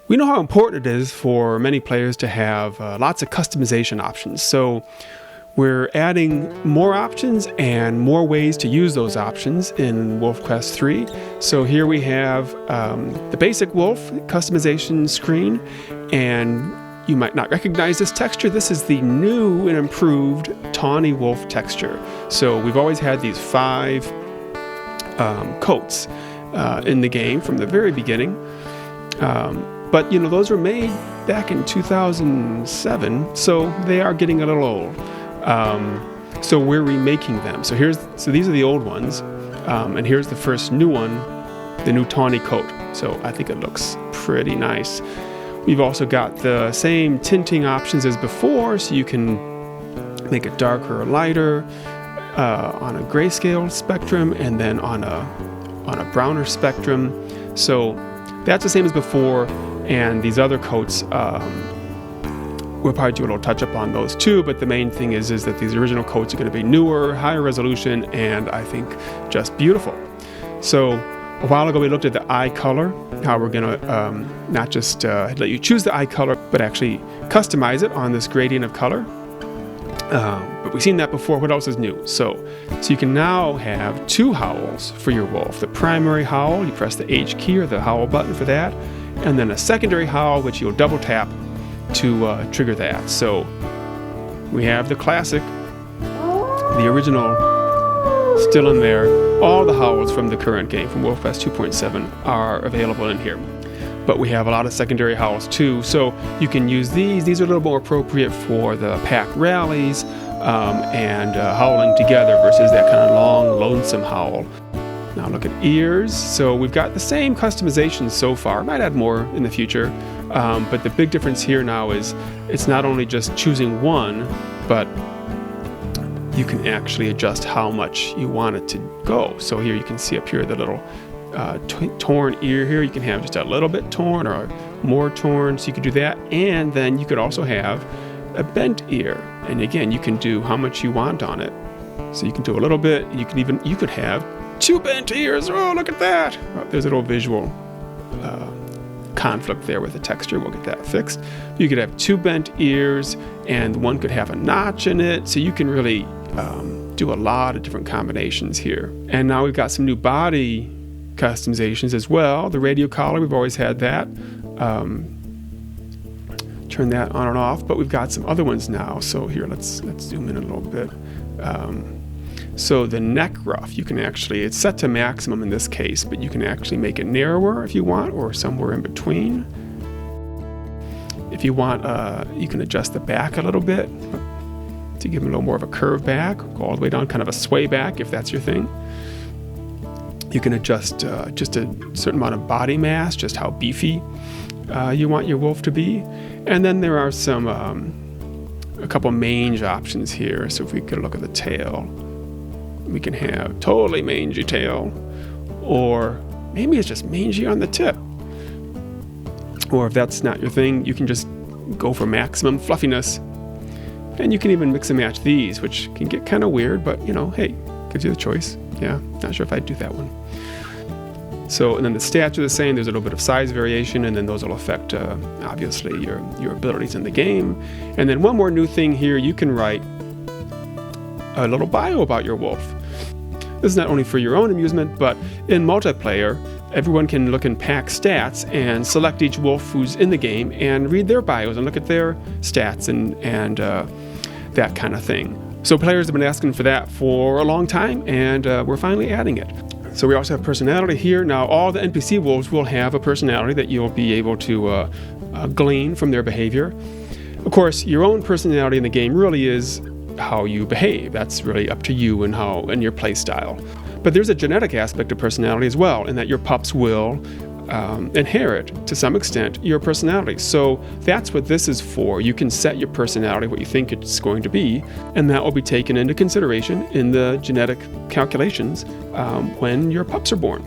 We know how important it is for many players to have lots of customization options. So we're adding more options and more ways to use those options in WolfQuest 3. So here we have the basic wolf customization screen, and you might not recognize this texture. This is the new and improved Tawny wolf texture. So we've always had these 5 coats in the game from the very beginning. But those were made back in 2007, so they are getting a little old. So we're remaking them. So these are the old ones, and here's the first new one, the new Tawny coat. So I think it looks pretty nice. We've also got the same tinting options as before, so you can make it darker or lighter on a grayscale spectrum, and then on a browner spectrum. So that's the same as before, and these other coats, we'll probably do a little touch up on those too, but the main thing is that these original coats are going to be newer, higher resolution, and I think just beautiful. So a while ago we looked at the eye color, how we're going to not just let you choose the eye color, but actually customize it on this gradient of color. But we've seen that before. What else is new? So you can now have 2 howls for your wolf. The primary howl, you press the H key or the howl button for that, and then a secondary howl, which you'll double tap to trigger that. So we have the classic, the original, still in there. All the howls from the current game, from WolfQuest 2.7, are available in here. But we have a lot of secondary howls too, so you can use these. These are a little more appropriate for the pack rallies and howling together versus that kind of long, lonesome howl. Now look at ears. So we've got the same customizations so far. Might add more in the future, but the big difference here now is it's not only just choosing one, but you can actually adjust how much you want it to go. So here you can see up here the little torn ear here. You can have just a little bit torn or more torn, so you could do that. And then you could also have a bent ear, and again you can do how much you want on it. So you can do a little bit. You could have 2 bent ears. Oh, look at that. Oh, there's a little visual conflict there with the texture. We'll get that fixed. You could have 2 bent ears, and one could have a notch in it, so you can really do a lot of different combinations here. And now we've got some new body customizations as well. The radio collar, we've always had that. Turn that on and off, but we've got some other ones now. So here, let's zoom in a little bit. So the neck ruff, you can actually, it's set to maximum in this case, but you can actually make it narrower if you want, or somewhere in between. If you want, you can adjust the back a little bit to give them a little more of a curve back, go all the way down, kind of a sway back if that's your thing. You can adjust just a certain amount of body mass, just how beefy you want your wolf to be. And then there are some, a couple mange options here. So if we could look at the tail, we can have totally mangy tail, or maybe it's just mangy on the tip. Or if that's not your thing, you can just go for maximum fluffiness. And you can even mix and match these, which can get kind of weird, but hey, gives you the choice. Yeah, not sure if I'd do that one. So, and then the stats are the same. There's a little bit of size variation, and then those will affect, obviously, your abilities in the game. And then one more new thing here, you can write a little bio about your wolf. This is not only for your own amusement, but in multiplayer, everyone can look in pack stats and select each wolf who's in the game and read their bios and look at their stats and that kind of thing. So players have been asking for that for a long time, and we're finally adding it. So we also have personality here. Now all the NPC wolves will have a personality that you'll be able to glean from their behavior. Of course, your own personality in the game really is how you behave. That's really up to you and your play style. But there's a genetic aspect of personality as well, in that your pups will inherit, to some extent, your personality. So that's what this is for. You can set your personality, what you think it's going to be, and that will be taken into consideration in the genetic calculations when your pups are born.